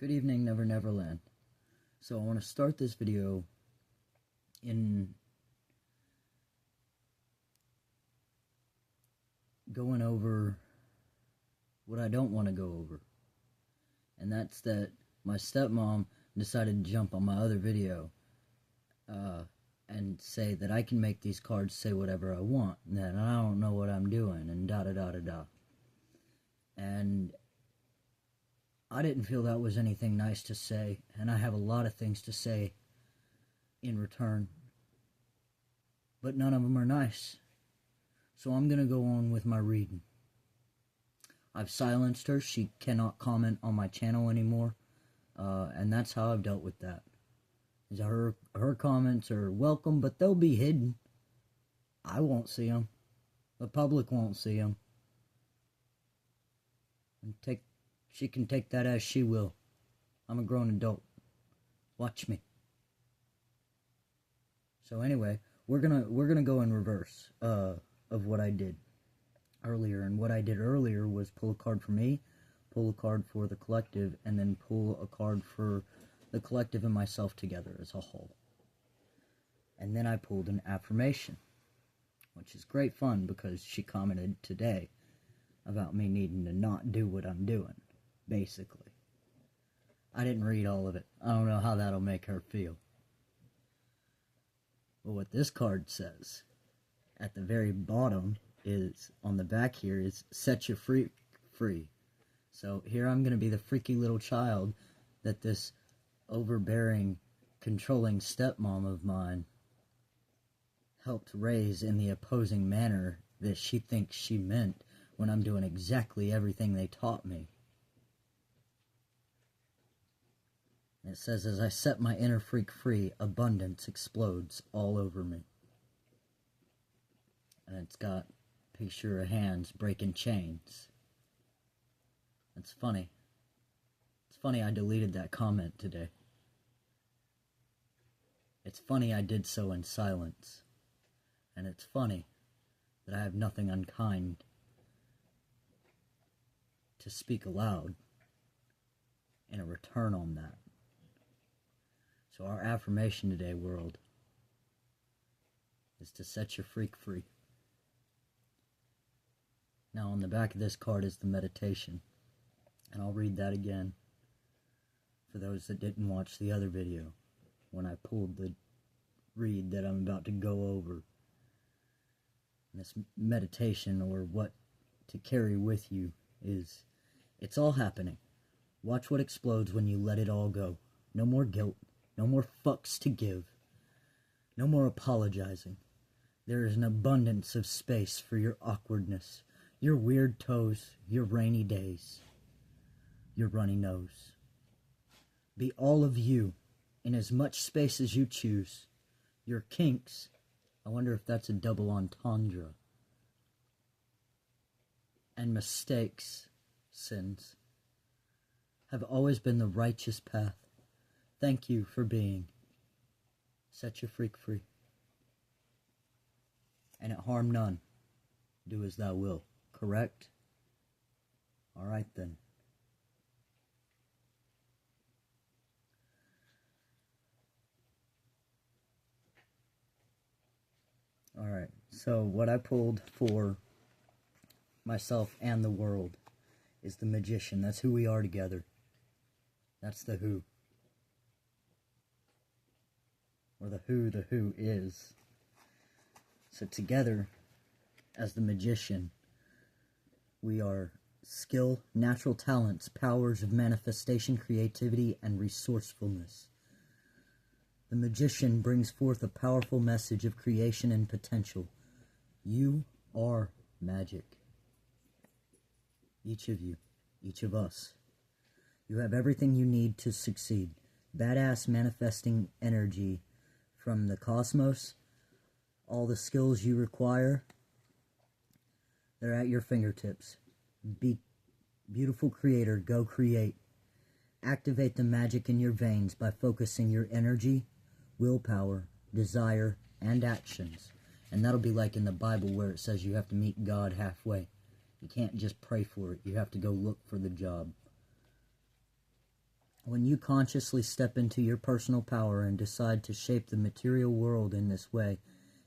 Good evening, Never Neverland. So I want to start this video in going over what I don't want to go over. And that's that my stepmom decided to jump on my other video and say that I can make these cards say whatever I want, and that I don't know what I'm doing, and da-da-da-da-da. And I didn't feel that was anything nice to say, and I have a lot of things to say in return, but none of them are nice. So I'm going to go on with my reading. I've silenced her. She cannot comment on my channel anymore, and that's how I've dealt with that. Her comments are welcome, but they'll be hidden. I won't see them. The public won't see them. And she can take that as she will. I'm a grown adult. Watch me. So anyway, we're gonna go in reverse of what I did earlier. And what I did earlier was pull a card for me, pull a card for the collective, and then pull a card for the collective and myself together as a whole. And then I pulled an affirmation, which is great fun because she commented today about me needing to not do what I'm doing, basically. I didn't read all of it. I don't know how that'll make her feel. But what this card says at the very bottom is, on the back here, is set your freak free. So here I'm going to be the freaky little child that this overbearing, controlling stepmom of mine helped raise in the opposing manner that she thinks she meant, when I'm doing exactly everything they taught me. It says, as I set my inner freak free, abundance explodes all over me. And it's got a picture of hands breaking chains. It's funny. It's funny I deleted that comment today. It's funny I did so in silence. And it's funny that I have nothing unkind to speak aloud in a return on that. So our affirmation today, world, is to set your freak free. Now on the back of this card is the meditation, and I'll read that again for those that didn't watch the other video when I pulled the read that I'm about to go over. And this meditation, or what to carry with you, is, it's all happening. Watch what explodes when you let it all go. No more guilt. No more fucks to give. No more apologizing. There is an abundance of space for your awkwardness, your weird toes, your rainy days, your runny nose. Be all of you in as much space as you choose. Your kinks, I wonder if that's a double entendre, and mistakes, sins, have always been the righteous path. Thank you for being. Set your freak free. And it harm none. Do as thou wilt. Correct? Alright then. Alright, so what I pulled for myself and the world is the Magician. That's who we are together. That's the who. Or the who is. So together, as the Magician, we are skill, natural talents, powers of manifestation, creativity, and resourcefulness. The Magician brings forth a powerful message of creation and potential. You are magic. Each of you, each of us. You have everything you need to succeed. Badass manifesting energy from the cosmos. All the skills you require, they're at your fingertips. Be beautiful creator, go create. Activate the magic in your veins by focusing your energy, willpower, desire, and actions. And that'll be like in the Bible where it says you have to meet God halfway. You can't just pray for it. You have to go look for the job. When you consciously step into your personal power and decide to shape the material world in this way,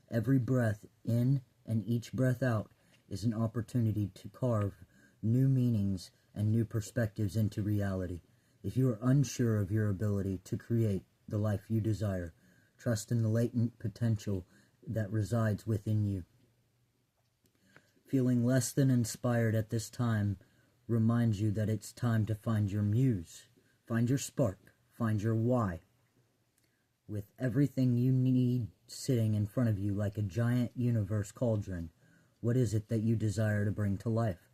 every breath in and each breath out is an opportunity to carve new meanings and new perspectives into reality. If you are unsure of your ability to create the life you desire, trust in the latent potential that resides within you. Feeling less than inspired at this time reminds you that it's time to find your muse, find your spark, find your why. With everything you need sitting in front of you like a giant universe cauldron, what is it that you desire to bring to life?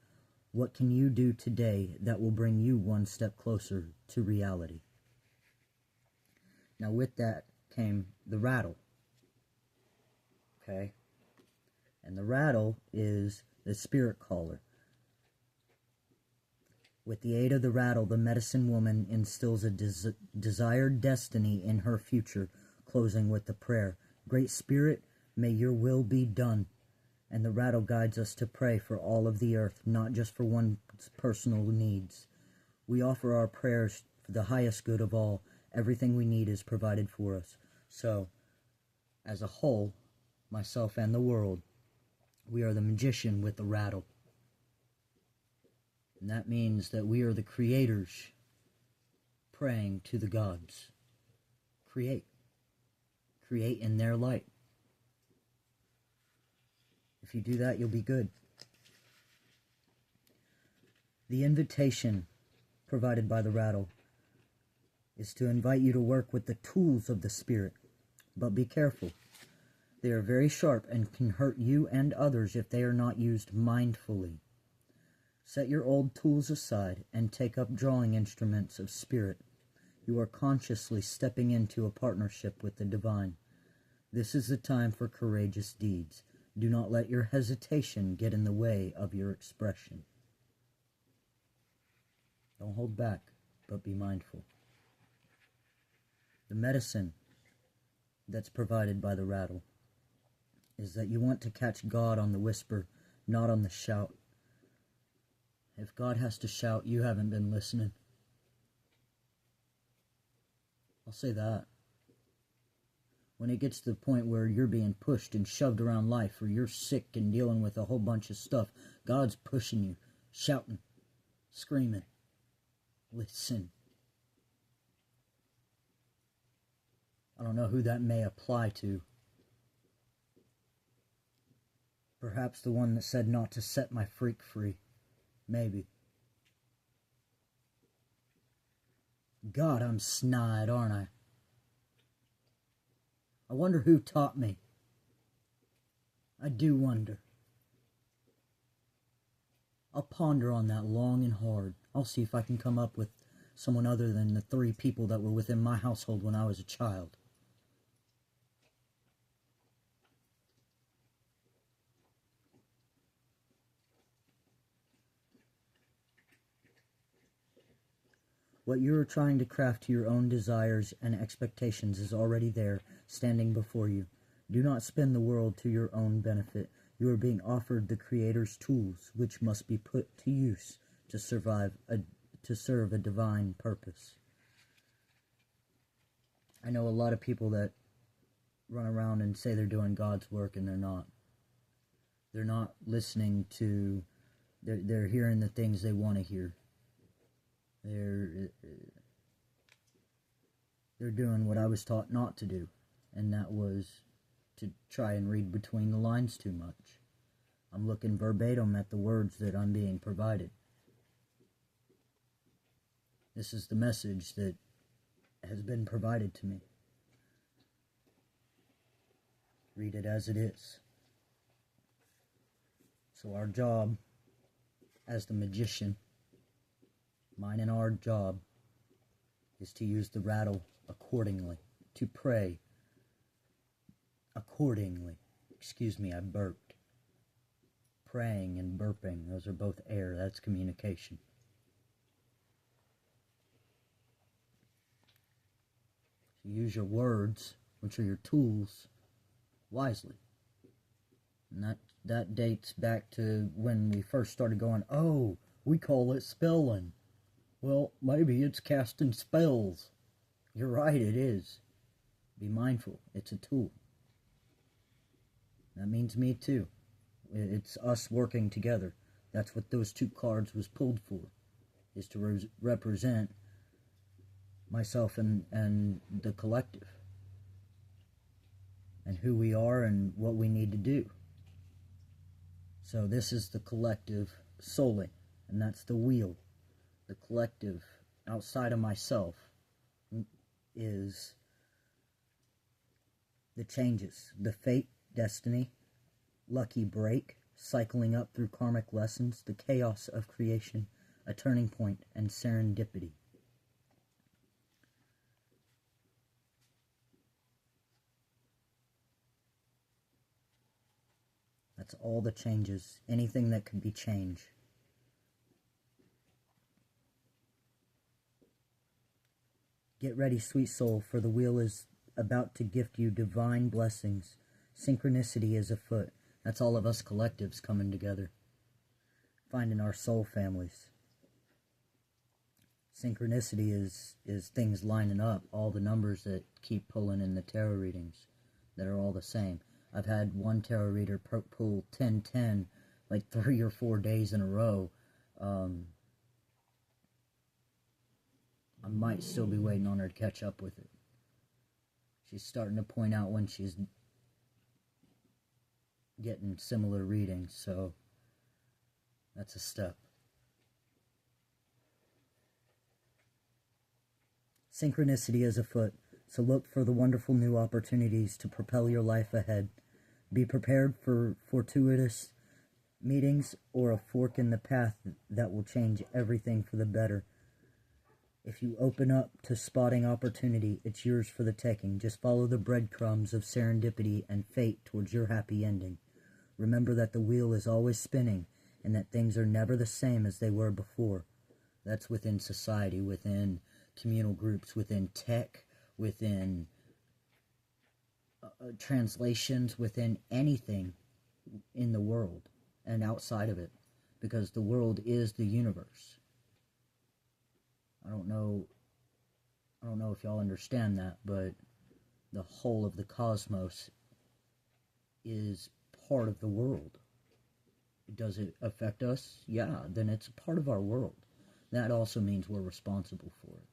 What can you do today that will bring you one step closer to reality? Now with that came the rattle. Okay? And the rattle is the spirit caller. With the aid of the rattle, the medicine woman instills a desired destiny in her future, closing with the prayer, "Great Spirit, may your will be done." And the rattle guides us to pray for all of the earth, not just for one's personal needs. We offer our prayers for the highest good of all. Everything we need is provided for us. So, as a whole, myself and the world, we are the magician with the rattle. And that means that we are the creators praying to the gods. Create. Create in their light. If you do that, you'll be good. The invitation provided by the rattle is to invite you to work with the tools of the spirit. But be careful. They are very sharp and can hurt you and others if they are not used mindfully. Set your old tools aside and take up drawing instruments of spirit. You are consciously stepping into a partnership with the divine. This is the time for courageous deeds. Do not let your hesitation get in the way of your expression. Don't hold back, but be mindful. The medicine that's provided by the rattle is that you want to catch God on the whisper, not on the shout. If God has to shout, you haven't been listening. I'll say that. When it gets to the point where you're being pushed and shoved around life, or you're sick and dealing with a whole bunch of stuff, God's pushing you, shouting, screaming. Listen. I don't know who that may apply to. Perhaps the one that said not to set my freak free. Maybe. God, I'm snide, aren't I? I wonder who taught me. I do wonder. I'll ponder on that long and hard. I'll see if I can come up with someone other than the 3 people that were within my household when I was a child. What you are trying to craft to your own desires and expectations is already there, standing before you. Do not spin the world to your own benefit. You are being offered the Creator's tools, which must be put to use to serve a divine purpose. I know a lot of people that run around and say they're doing God's work, and they're not. They're not listening to, they're hearing the things they want to hear. They're doing what I was taught not to do, and that was to try and read between the lines too much. I'm looking verbatim at the words that I'm being provided. This is the message that has been provided to me. Read it as it is. So our job as the magician, mine and our job, is to use the rattle accordingly, to pray accordingly. Excuse me, I burped. Praying and burping, those are both air, that's communication. So use your words, which are your tools, wisely. And that dates back to when we first started going, oh, we call it spelling. Well, maybe it's casting spells. You're right, it is. Be mindful. It's a tool. That means me too. It's us working together. That's what those two cards was pulled for, is to represent myself and the collective, and who we are and what we need to do. So this is the collective souling, and that's the wheel. The collective outside of myself is the changes, the fate, destiny, lucky break, cycling up through karmic lessons, the chaos of creation, a turning point, and serendipity. That's all the changes, anything that could be changed. Get ready, sweet soul, for the wheel is about to gift you divine blessings. Synchronicity is afoot. That's all of us collectives coming together, finding our soul families. Synchronicity is things lining up, all the numbers that keep pulling in the tarot readings that are all the same. I've had one tarot reader pull 10-10 like 3 or 4 days in a row. I might still be waiting on her to catch up with it. She's starting to point out when she's getting similar readings, so that's a step. Synchronicity is afoot, so look for the wonderful new opportunities to propel your life ahead. Be prepared for fortuitous meetings or a fork in the path that will change everything for the better. If you open up to spotting opportunity, it's yours for the taking. Just follow the breadcrumbs of serendipity and fate towards your happy ending. Remember that the wheel is always spinning and that things are never the same as they were before. That's within society, within communal groups, within tech, within translations, within anything in the world and outside of it, because the world is the universe. I don't know if y'all understand that, but the whole of the cosmos is part of the world. Does it affect us? Yeah, then it's a part of our world. That also means we're responsible for it.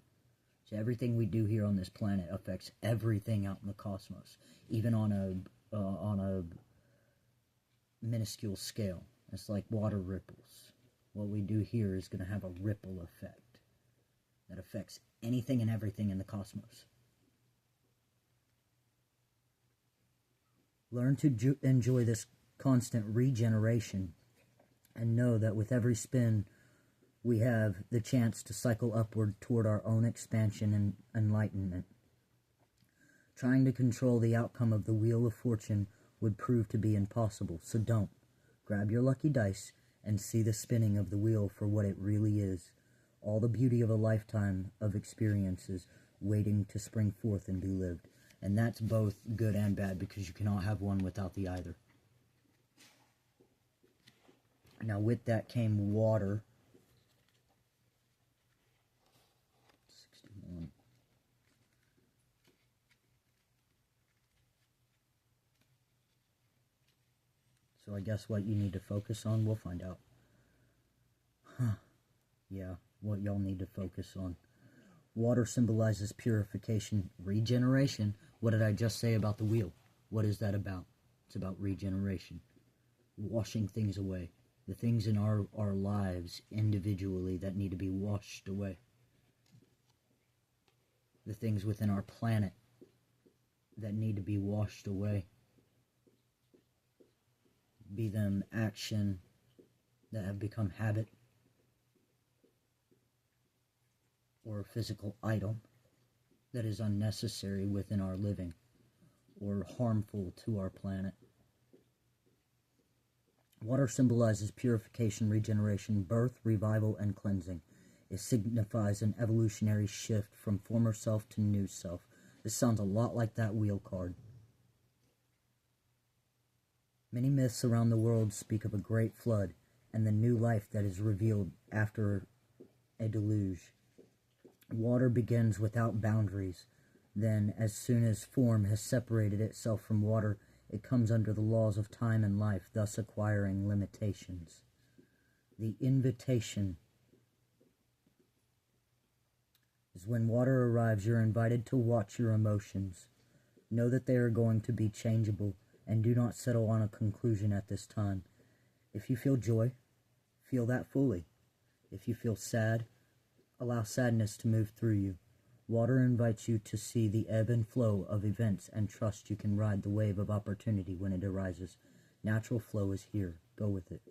So everything we do here on this planet affects everything out in the cosmos, even on a minuscule scale. It's like water ripples. What we do here is going to have a ripple effect that affects anything and everything in the cosmos. Learn to enjoy this constant regeneration and know that with every spin we have the chance to cycle upward toward our own expansion and enlightenment. Trying to control the outcome of the Wheel of Fortune would prove to be impossible, so don't. Grab your lucky dice and see the spinning of the wheel for what it really is. All the beauty of a lifetime of experiences waiting to spring forth and be lived. And that's both good and bad, because you cannot have one without the other. Now with that came water. 61. So I guess what you need to focus on, we'll find out. Yeah, what y'all need to focus on. Water symbolizes purification, regeneration. What did I just say about the wheel? What is that about? It's about regeneration. Washing things away. The things in our lives individually that need to be washed away. The things within our planet that need to be washed away. Be them action that have become habit, or a physical item that is unnecessary within our living or harmful to our planet. Water symbolizes purification, regeneration, birth, revival, and cleansing. It signifies an evolutionary shift from former self to new self. This sounds a lot like that wheel card. Many myths around the world speak of a great flood and the new life that is revealed after a deluge. Water begins without boundaries. Then, as soon as form has separated itself from water, it comes under the laws of time and life, thus acquiring limitations. The invitation is when water arrives, you're invited to watch your emotions. Know that they are going to be changeable, and do not settle on a conclusion at this time. If you feel joy, feel that fully. If you feel sad, allow sadness to move through you. Water invites you to see the ebb and flow of events and trust you can ride the wave of opportunity when it arises. Natural flow is here. Go with it.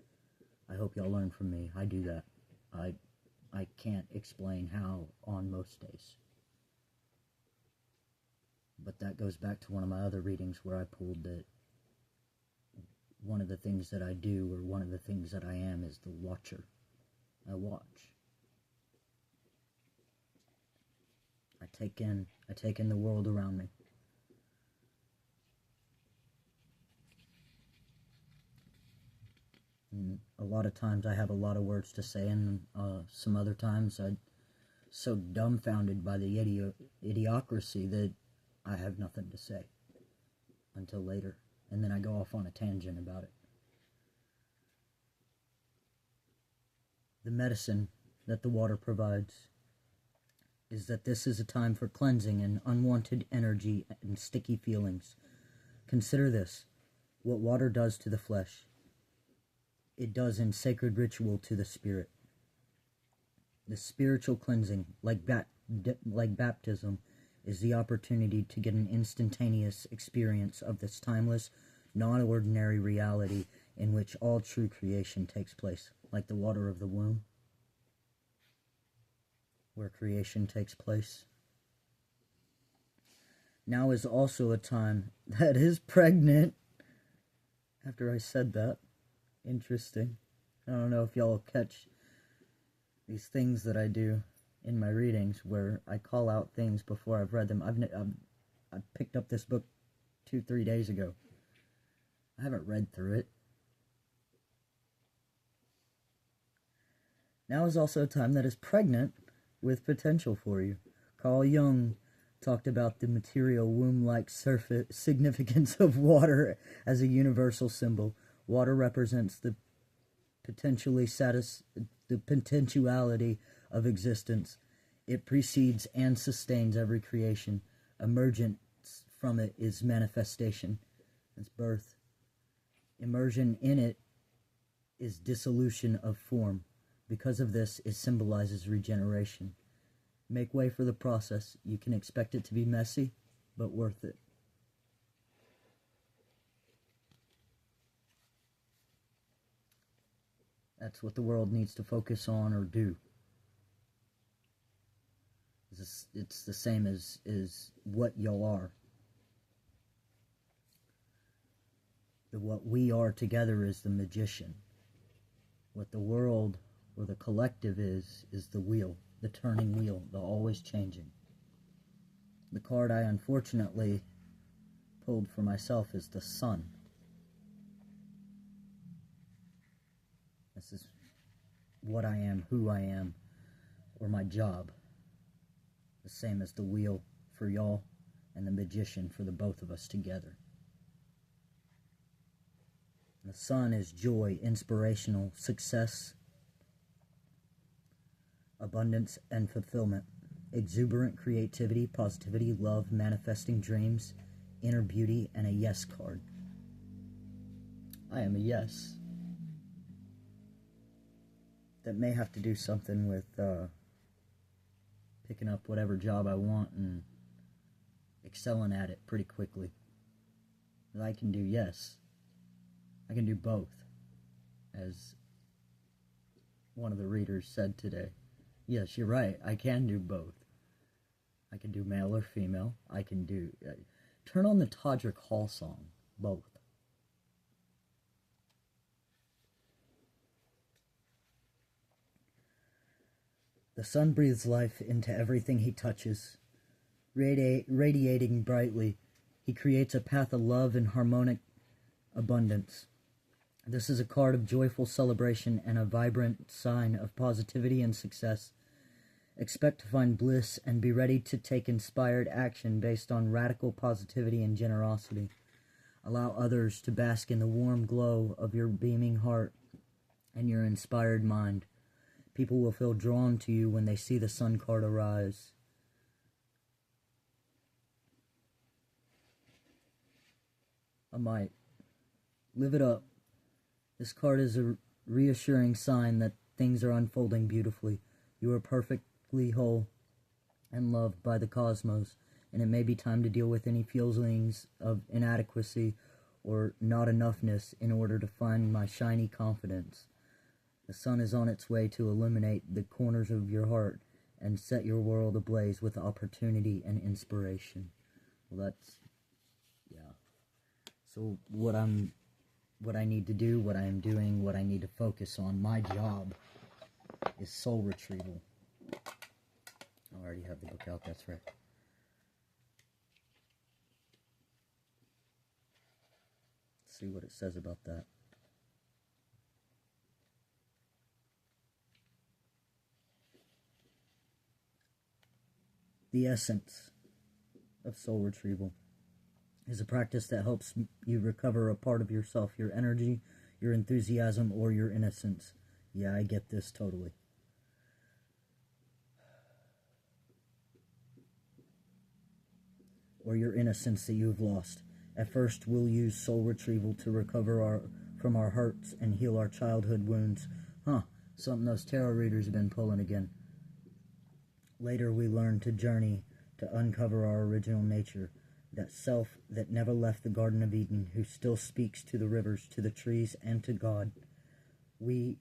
I hope y'all learn from me. I do that. I can't explain how on most days. But that goes back to one of my other readings where I pulled that one of the things that I do, or one of the things that I am, is the watcher. I watch. I take in the world around me. And a lot of times I have a lot of words to say, and some other times I'm so dumbfounded by the idiocracy that I have nothing to say until later. And then I go off on a tangent about it. The medicine that the water provides is that this is a time for cleansing and unwanted energy and sticky feelings. Consider this, what water does to the flesh, it does in sacred ritual to the spirit. The spiritual cleansing, like baptism, is the opportunity to get an instantaneous experience of this timeless, non-ordinary reality in which all true creation takes place, like the water of the womb, where creation takes place. Now is also a time that is pregnant. After I said that, interesting. I don't know if y'all will catch these things that I do in my readings where I call out things before I've read them. I picked up this book 2-3 days ago. I haven't read through it. Now is also a time that is pregnant with potential for you. Carl Jung talked about the material womb-like significance of water as a universal symbol. Water represents the potentiality of existence. It precedes and sustains every creation. Emergence from it is manifestation. It's birth. Immersion in it is dissolution of form. Because of this, it symbolizes regeneration. Make way for the process. You can expect it to be messy, but worth it. That's what the world needs to focus on or do. It's the same as what y'all are. What we are together is the magician. What the world or the collective is the wheel, the turning wheel, the always changing. The card I unfortunately pulled for myself is the sun. This is what I am, who I am, or my job. The same as the wheel for y'all and the magician for the both of us together. The sun is joy, inspirational, success, abundance, and fulfillment. Exuberant creativity, positivity, love, manifesting dreams, inner beauty, and a yes card. I am a yes. That may have to do something with picking up whatever job I want and excelling at it pretty quickly. I can do yes. I can do both, as one of the readers said today. Yes, you're right. I can do both. I can do male or female. I can do... turn on the Todrick Hall song. Both. The sun breathes life into everything he touches. Radiating brightly, he creates a path of love and harmonic abundance. This is a card of joyful celebration and a vibrant sign of positivity and success. Expect to find bliss and be ready to take inspired action based on radical positivity and generosity. Allow others to bask in the warm glow of your beaming heart and your inspired mind. People will feel drawn to you when they see the sun card arise. I might. Live it up. This card is a reassuring sign that things are unfolding beautifully. You are perfectly whole and loved by the cosmos, and it may be time to deal with any feelings of inadequacy or not enoughness in order to find my shiny confidence. The sun is on its way to illuminate the corners of your heart and set your world ablaze with opportunity and inspiration. Well, that's, yeah. So what I need to do, what I am doing, what I need to focus on, my job is soul retrieval. I already have the book out, that's right. Let's see what it says about that. The essence of soul retrieval is a practice that helps you recover a part of yourself, your energy, your enthusiasm, or your innocence. Yeah, I get this totally. Or your innocence that you've lost. At first, we'll use soul retrieval to recover from our hurts and heal our childhood wounds. Something those tarot readers have been pulling again. Later, we learn to journey to uncover our original nature, that self that never left the Garden of Eden, who still speaks to the rivers, to the trees, and to God. When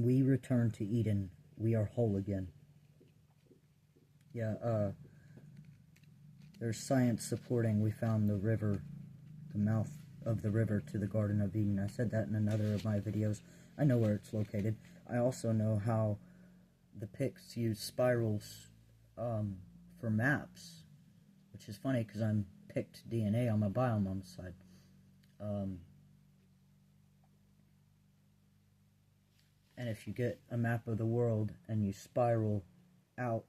we return to Eden, we are whole again. Yeah, there's science supporting we found the river, the mouth of the river to the Garden of Eden. I said that in another of my videos. I know where it's located. I also know how the Picts use spirals for maps, which is funny because I'm Pict DNA on my biomom's side. And if you get a map of the world and you spiral out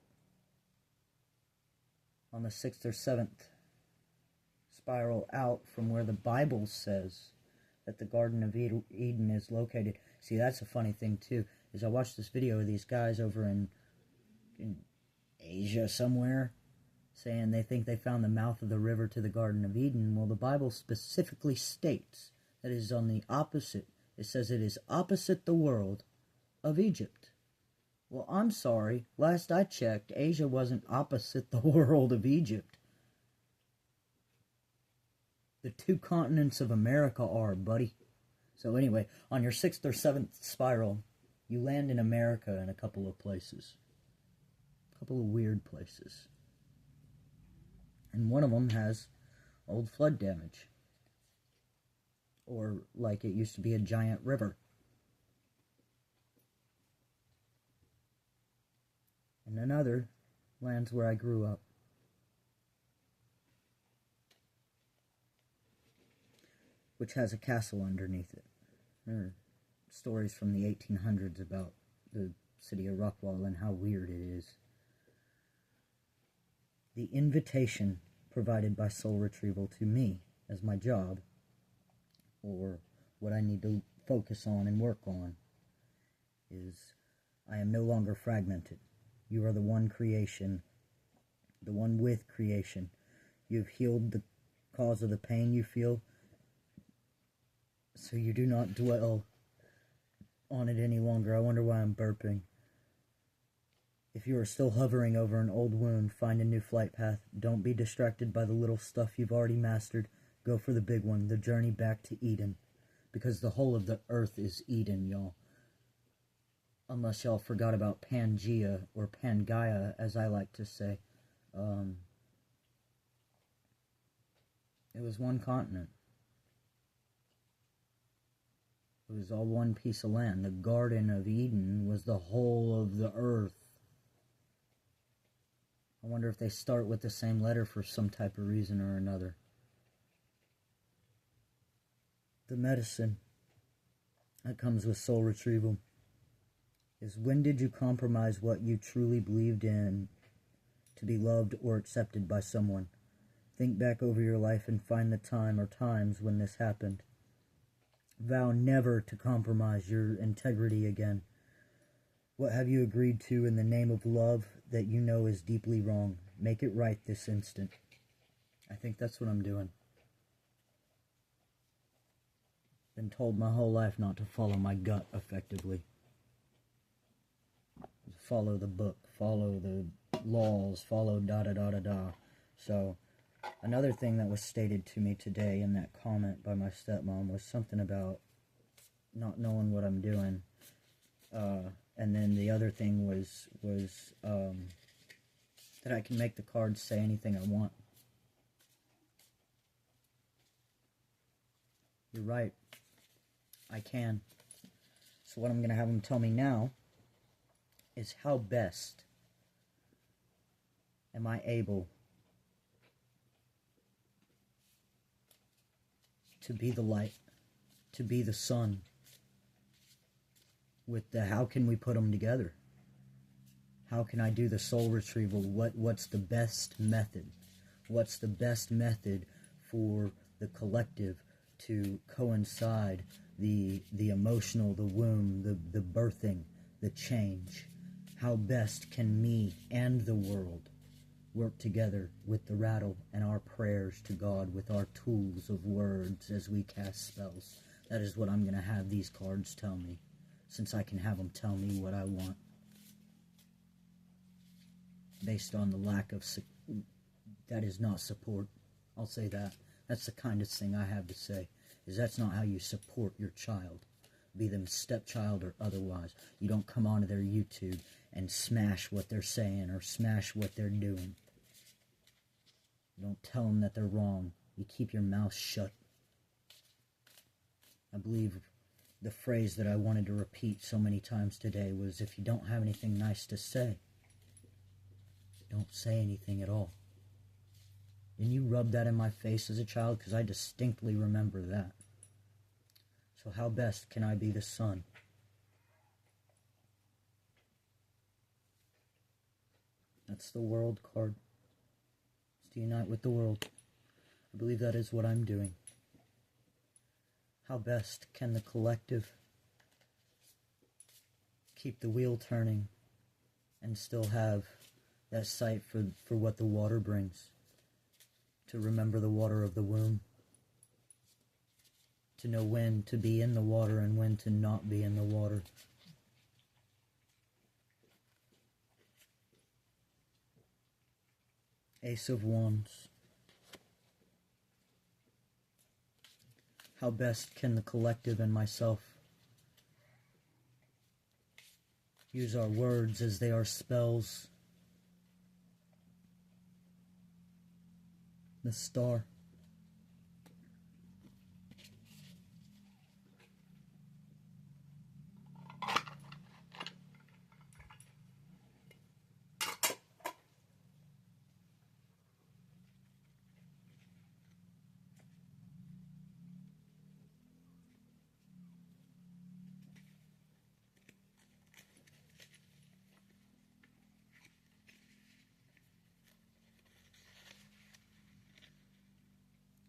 on the 6th or 7th, spiral out from where the Bible says that the Garden of Eden is located. See, that's a funny thing too, is I watched this video of these guys over in Asia somewhere, saying they think they found the mouth of the river to the Garden of Eden. Well, the Bible specifically states that it is on the opposite. It says it is opposite the world of Egypt. Well, I'm sorry. Last I checked, Asia wasn't opposite the world of Egypt. The two continents of America are, buddy. So anyway, on your 6th or 7th spiral, you land in America in a couple of places. A couple of weird places. And one of them has old flood damage. Or like it used to be a giant river. And another lands where I grew up. Which has a castle underneath it. There are stories from the 1800s about the city of Rockwall and how weird it is. The invitation provided by soul retrieval to me as my job, or what I need to focus on and work on, is I am no longer fragmented. You are the one creation, the one with creation. You've healed the cause of the pain you feel, so you do not dwell on it any longer. I wonder why I'm burping. If you are still hovering over an old wound, find a new flight path. Don't be distracted by the little stuff you've already mastered. Go for the big one, the journey back to Eden. Because the whole of the earth is Eden, y'all. Unless y'all forgot about Pangea, or Pangaea, as I like to say. It was one continent. It was all one piece of land. The Garden of Eden was the whole of the earth. I wonder if they start with the same letter for some type of reason or another. The medicine that comes with soul retrieval is when did you compromise what you truly believed in to be loved or accepted by someone? Think back over your life and find the time or times when this happened. Vow never to compromise your integrity again. What have you agreed to in the name of love that you know is deeply wrong? Make it right this instant. I think that's what I'm doing. Been told my whole life not to follow my gut effectively. Follow the book, follow the laws, follow da-da-da-da-da. So, another thing that was stated to me today in that comment by my stepmom was something about not knowing what I'm doing. And then the other thing was that I can make the cards say anything I want. You're right. I can. So what I'm going to have them tell me now is how best am I able to be the light, to be the sun, with the how can we put them together? How can I do the soul retrieval? What's the best method? What's the best method for the collective to coincide the emotional, the womb, the birthing, the change? How best can me and the world work together with the rattle and our prayers to God, with our tools of words as we cast spells? That is what I'm going to have these cards tell me, since I can have them tell me what I want. Based on the lack of that is not support. I'll say that. That's the kindest thing I have to say, is that's not how you support your child, be them stepchild or otherwise. You don't come onto their YouTube and smash what they're saying or smash what they're doing. You don't tell them that they're wrong. You keep your mouth shut. I believe the phrase that I wanted to repeat so many times today was, if you don't have anything nice to say, don't say anything at all. Didn't you rub that in my face as a child? Because I distinctly remember that. So how best can I be the sun? That's the world card. It's to unite with the world. I believe that is what I'm doing. How best can the collective keep the wheel turning and still have that sight for what the water brings? To remember the water of the womb. To know when to be in the water and when to not be in the water. Ace of Wands. How best can the collective and myself use our words as they are spells? The Star.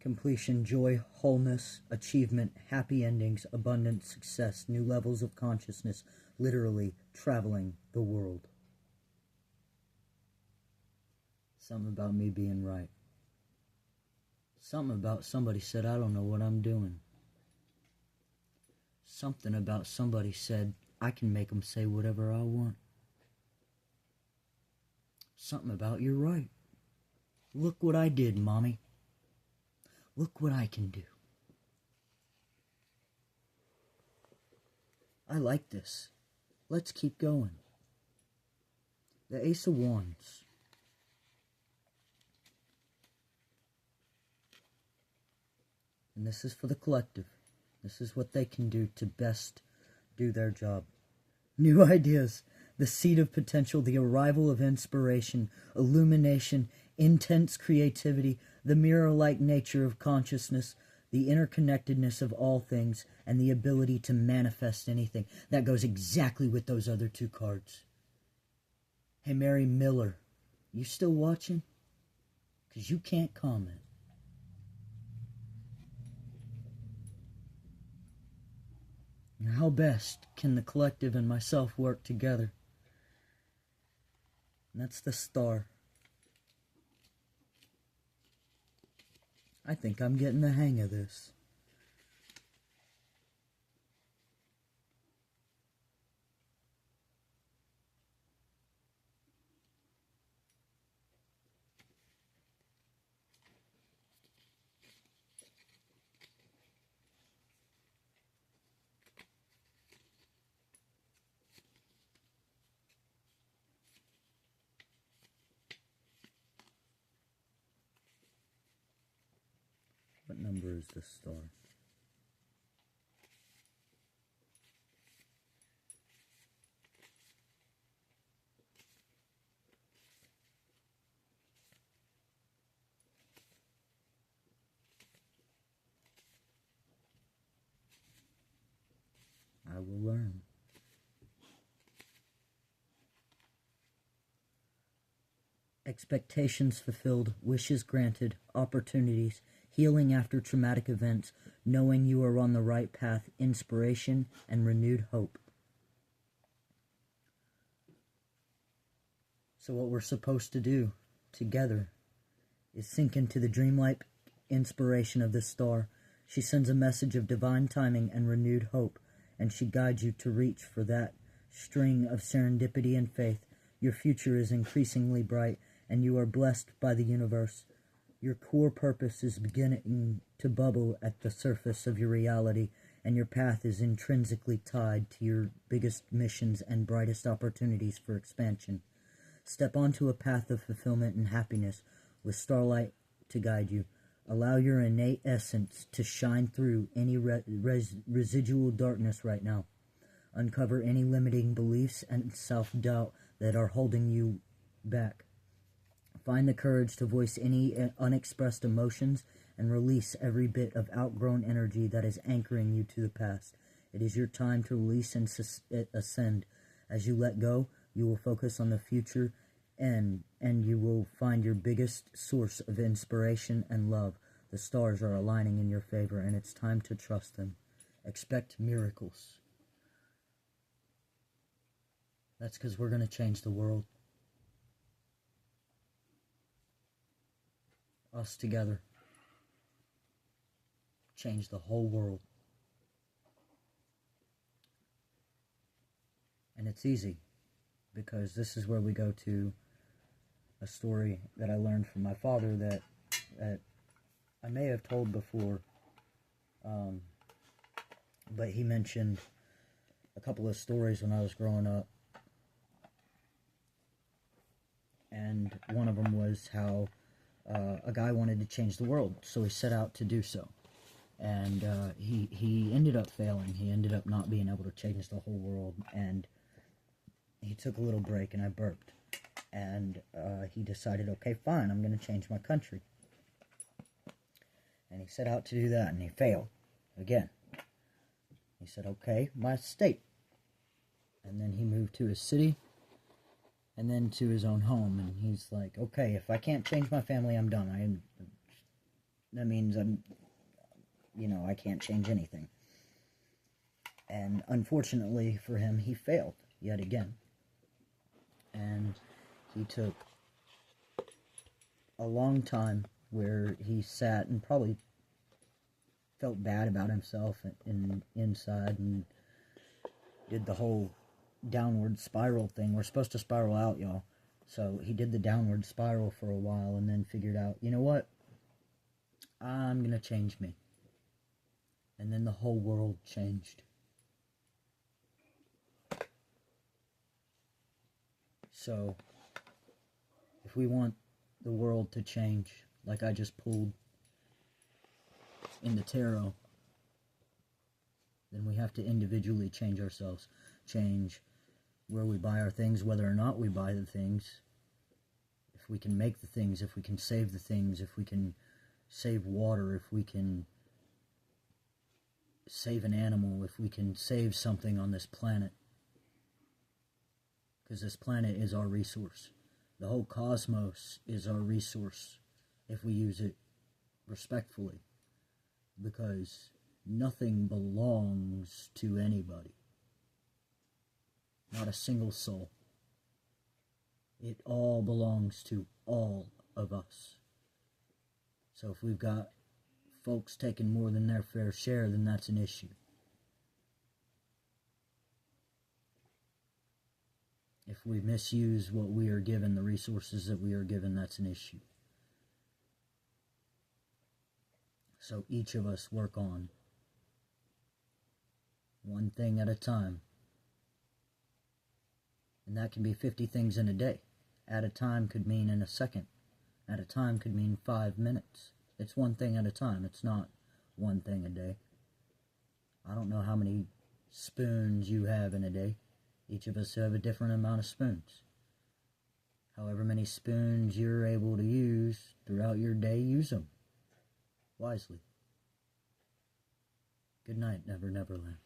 Completion, joy, wholeness, achievement, happy endings, abundance, success, new levels of consciousness, literally traveling the world. Something about me being right. Something about somebody said, I don't know what I'm doing. Something about somebody said, I can make them say whatever I want. Something about you're right. Look what I did, Mommy. Look what I can do. I like this. Let's keep going. The Ace of Wands. And this is for the collective. This is what they can do to best do their job. New ideas, the seed of potential, the arrival of inspiration, illumination, intense creativity, the mirror-like nature of consciousness, the interconnectedness of all things, and the ability to manifest anything. That goes exactly with those other two cards. Hey, Mary Miller, you still watching? Because you can't comment. How best can the collective and myself work together? And that's the star. I think I'm getting the hang of this. What number is the star? I will learn. Expectations fulfilled, wishes granted, opportunities, healing after traumatic events, knowing you are on the right path, inspiration, and renewed hope. So what we're supposed to do together is sink into the dreamlike inspiration of this star. She sends a message of divine timing and renewed hope, and she guides you to reach for that string of serendipity and faith. Your future is increasingly bright, and you are blessed by the universe. Your core purpose is beginning to bubble at the surface of your reality, and your path is intrinsically tied to your biggest missions and brightest opportunities for expansion. Step onto a path of fulfillment and happiness with starlight to guide you. Allow your innate essence to shine through any residual darkness right now. Uncover any limiting beliefs and self-doubt that are holding you back. Find the courage to voice any unexpressed emotions and release every bit of outgrown energy that is anchoring you to the past. It is your time to release and ascend. As you let go, you will focus on the future, and you will find your biggest source of inspiration and love. The stars are aligning in your favor, and it's time to trust them. Expect miracles. That's because we're going to change the world. Us together. Change the whole world. And it's easy, because this is where we go to a story that I learned from my father that I may have told before, but he mentioned a couple of stories when I was growing up, and one of them was how a guy wanted to change the world, so he set out to do so, and he ended up failing. He ended up not being able to change the whole world, and he took a little break, and I burped. And he decided, okay, fine, I'm going to change my country. And he set out to do that, and he failed again. He said, okay, my state. And then he moved to his city, and then to his own home. And he's like, okay, if I can't change my family, I'm done. That means I can't change anything. And unfortunately for him, he failed yet again. And he took a long time where he sat and probably felt bad about himself inside and did the whole downward spiral thing. We're supposed to spiral out, y'all. So he did the downward spiral for a while and then figured out, you know what? I'm going to change me. And then the whole world changed. So, if we want the world to change, like I just pulled in the tarot, then we have to individually change ourselves. Change where we buy our things, whether or not we buy the things. If we can make the things, if we can save the things, if we can save water, if we can save an animal, if we can save something on this planet. Because this planet is our resource. The whole cosmos is our resource if we use it respectfully. Because nothing belongs to anybody. Not a single soul. It all belongs to all of us. So if we've got folks taking more than their fair share, then that's an issue. If we misuse what we are given, the resources that we are given, that's an issue. So each of us work on one thing at a time. And that can be 50 things in a day. At a time could mean in a second. At a time could mean 5 minutes. It's one thing at a time. It's not one thing a day. I don't know how many spoons you have in a day. Each of us have a different amount of spoons. However many spoons you're able to use throughout your day, use them wisely. Good night, Never Neverland.